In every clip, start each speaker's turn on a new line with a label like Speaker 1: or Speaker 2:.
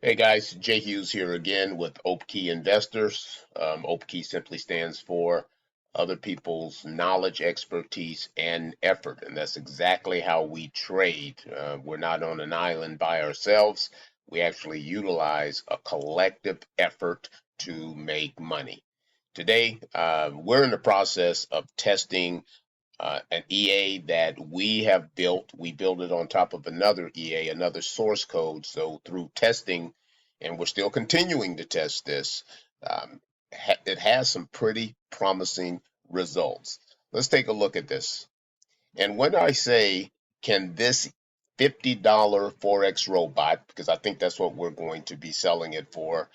Speaker 1: Hey guys, Jay Hughes here again with OPKey Investors. OPKey simply stands for other people's knowledge, expertise, and effort, and that's exactly how we trade. We're not on an island by ourselves. We actually utilize a collective effort to make money. Today, we're in the process of testing an EA that we have built. We built it on top of another EA, another source code. So through testing, and we're still continuing to test this, it has some pretty promising results. Let's take a look at this. And when I say, can this $50 Forex robot, because I think that's what we're going to be selling it for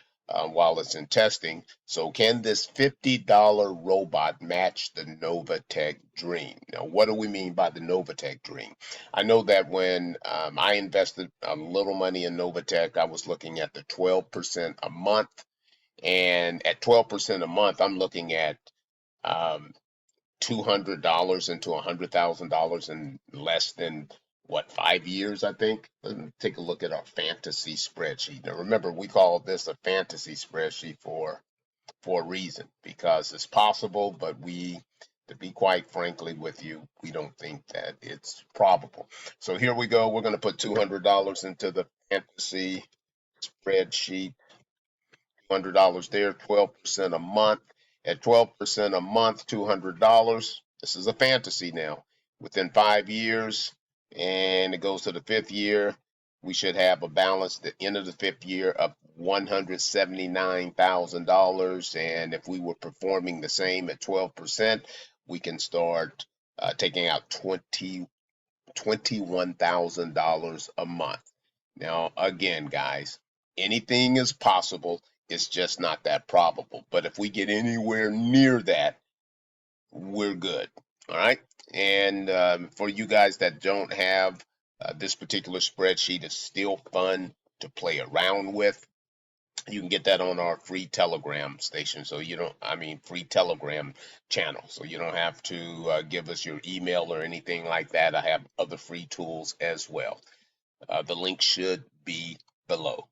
Speaker 1: while it's in testing. So, can this $50 robot match the Novatech dream? Now, what do we mean by the Novatech dream? I know that when I invested a little money in Novatech, I was looking at the 12% a month. And at 12% a month, I'm looking at um, $200 into $100,000 in less than what, 5 years, I think. Let me take a look at our fantasy spreadsheet. Now, remember, we call this a fantasy spreadsheet for a reason because it's possible, but to be quite frankly with you, we don't think that it's probable. So here we go. We're going to put $200 into the fantasy spreadsheet. $200 there, 12% a month. At 12% a month, $200. This is a fantasy now. Within 5 years, and it goes to the fifth year, we should have a balance at the end of the fifth year of $179,000. And if we were performing the same at 12%, we can start taking out $21,000 a month. Now, again, guys, anything is possible. It's just not that probable. But if we get anywhere near that, we're good. All right. And for you guys that don't have this particular spreadsheet, it's still fun to play around with. You can get that on our free Telegram station. So you don't, I mean, free Telegram channel. So you don't have to give us your email or anything like that. I have other free tools as well. The link should be below.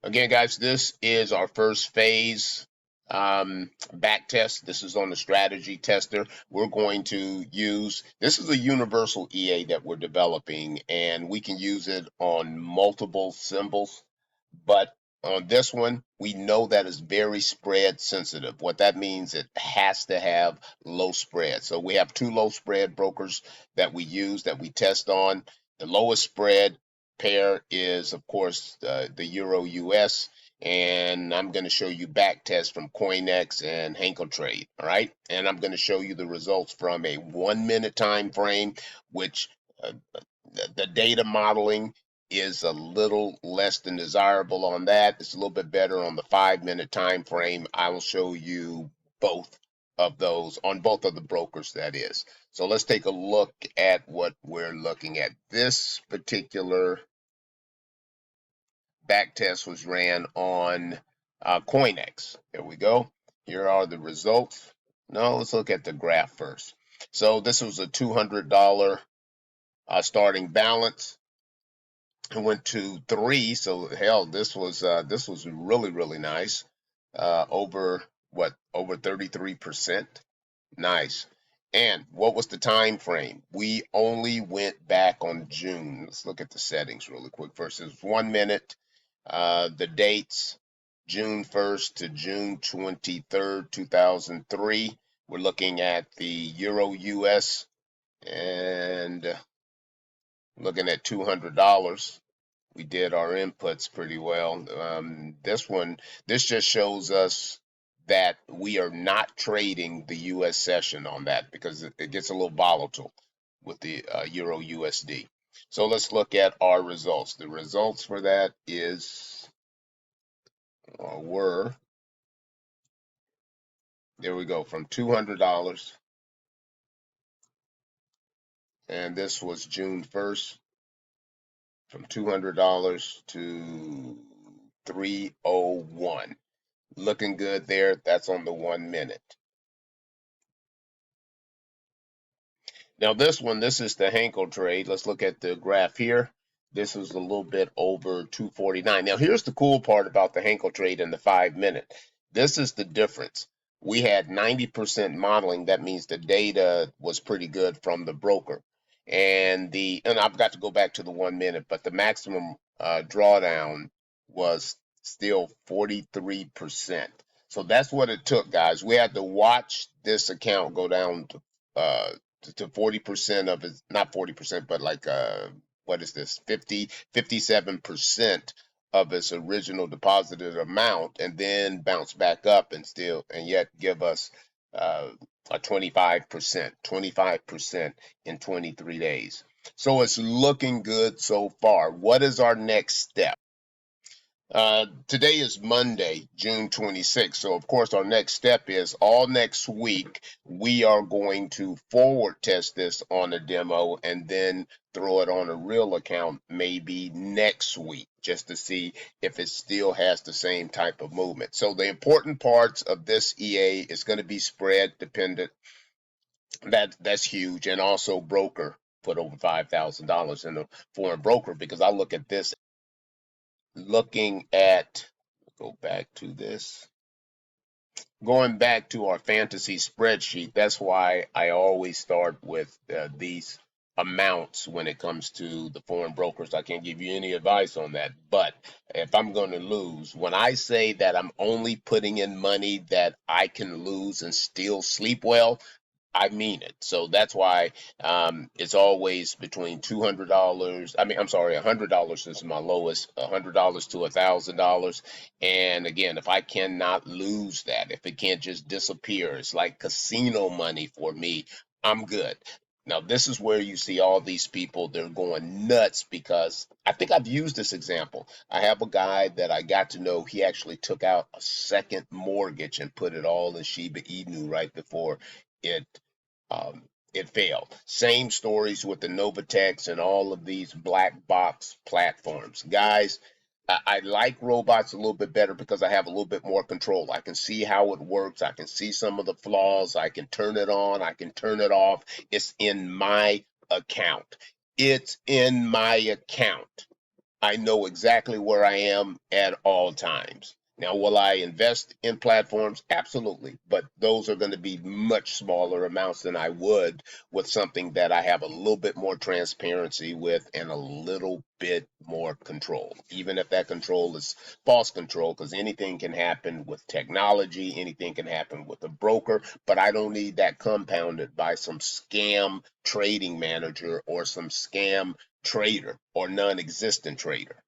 Speaker 1: Again, guys, this is our first phase back test. This is on the strategy tester. We're going to use, this is a universal EA that we're developing, and we can use it on multiple symbols. But on this one, we know that it's very spread sensitive. What that means, it has to have low spread. So we have two low spread brokers that we use, that we test on. The lowest spread pair is, of course, the Euro US. And I'm going to show you back tests from CoinEx and Henkel Trade. All right. And I'm going to show you the results from a 1 minute time frame, which the data modeling is a little less than desirable on that. It's a little bit better on the 5 minute time frame. I will show you both of those on both of the brokers, that is. So let's take a look at what we're looking at. This particular back test was ran on CoinEx. There we go. Here are the results. Now let's look at the graph first. So this was a $200 starting balance. It went to 3, so hell, this was really nice. Over 33%. Nice. And what was the time frame? We only went back on June. Let's look at the settings really quick first. It was 1 minute. The dates, June 1st to June 23rd, 2003. We're looking at the Euro US and looking at $200. We did our inputs pretty well. This just shows us that we are not trading the US session on that because it gets a little volatile with the Euro USD. So let's look at our results. The results for that were, there we go, from $200, and this was June 1st, from $200 to 301. Looking good there. That's on the 1 minute. Now this is the Henkel trade. Let's look at the graph here. This is a little bit over 249. Now, here's the cool part about the Henkel trade in the 5 minute. This is the difference. We had 90% modeling. That means the data was pretty good from the broker. And I've got to go back to the 1 minute, but the maximum drawdown was still 43%. So that's what it took, guys. We had to watch this account go down to 40% of it, not 40%, but like what is this, 57% of its original deposited amount, and then bounce back up and yet give us a 25% in 23 days. So it's looking good so far. What is our next step? Today is Monday, June 26th. So, of course, our next step is all next week, we are going to forward test this on a demo and then throw it on a real account maybe next week just to see if it still has the same type of movement. So the important parts of this EA is going to be spread dependent. That's huge. And also broker, put over $5,000 in a foreign broker, because I look at this looking at, go back to this, going back to our fantasy spreadsheet. That's why I always start with these amounts when it comes to the foreign brokers. I can't give you any advice on that, but if I'm going to lose, when I say that I'm only putting in money that I can lose and still sleep well, I mean it. So that's why it's always between $200. I'm sorry, $100 is my lowest, $100 to $1,000. And again, if I cannot lose that, if it can't just disappear, it's like casino money for me, I'm good. Now, this is where you see all these people, they're going nuts because I think I've used this example. I have a guy that I got to know, he actually took out a second mortgage and put it all in Shiba Inu right before it um, it failed. Same stories with the NOVATECH and all of these black box platforms. Guys, I like robots a little bit better because I have a little bit more control. I can see how it works. I can see some of the flaws. I can turn it on. I can turn it off. It's in my account. It's in my account. I know exactly where I am at all times. Now, will I invest in platforms? Absolutely. But those are going to be much smaller amounts than I would with something that I have a little bit more transparency with and a little bit more control. Even if that control is false control, because anything can happen with technology, anything can happen with a broker, but I don't need that compounded by some scam trading manager or some scam trader or non-existent trader.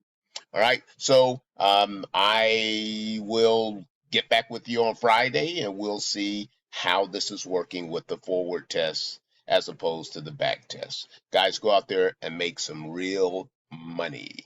Speaker 1: All right. So I will get back with you on Friday and we'll see how this is working with the forward tests as opposed to the back tests. Guys, go out there and make some real money.